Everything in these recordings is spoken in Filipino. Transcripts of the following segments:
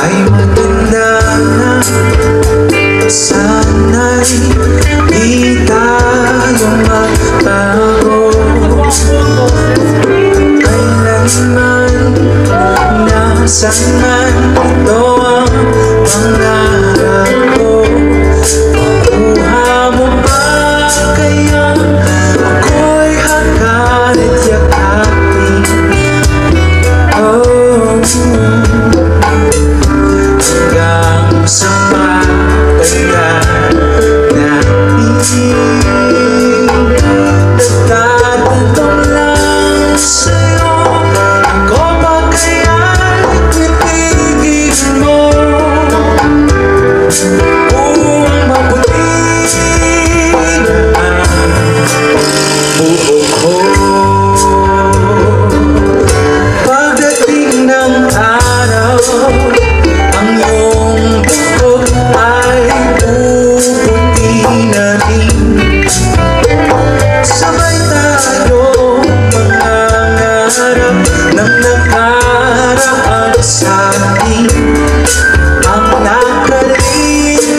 ay maganda na. Sana'y di tayo magbago. Kailanman, nasaan man, ito ang pangarap ko. Makuha mo ba kaya ako'y hakalit yakapin? Oh, hanggang sa matagal natin. Nagtatanong lang sa'yo, ako ba kaya'y titigil mo? Kung mabuti na ang buo ko. Pagdating ng araw, ang iyong buhok ay puputi na rin. Sabay tayo mangangarap ng nakaraan sa atin. Ang nakalipas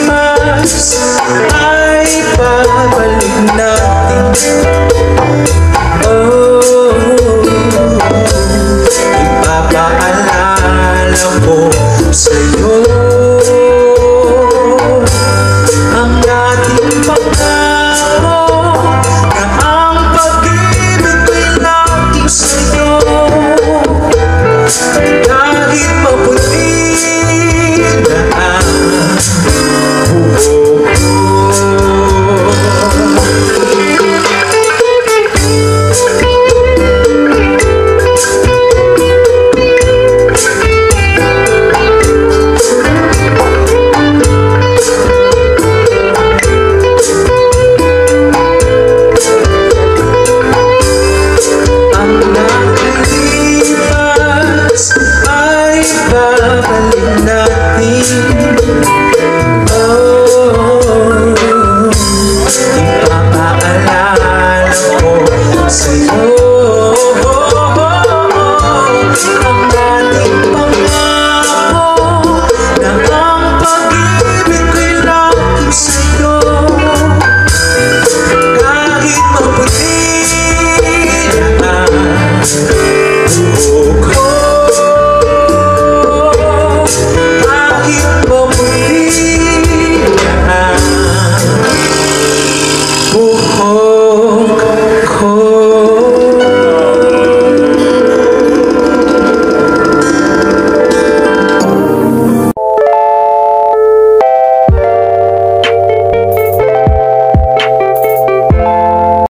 ay babalik natin. Oh, ipapaalala ko sa'yo ang ating pangako na ang pag-ibig ko'y laging sa'yo. Kahit maputi na ang buhok ko. Babalik natin.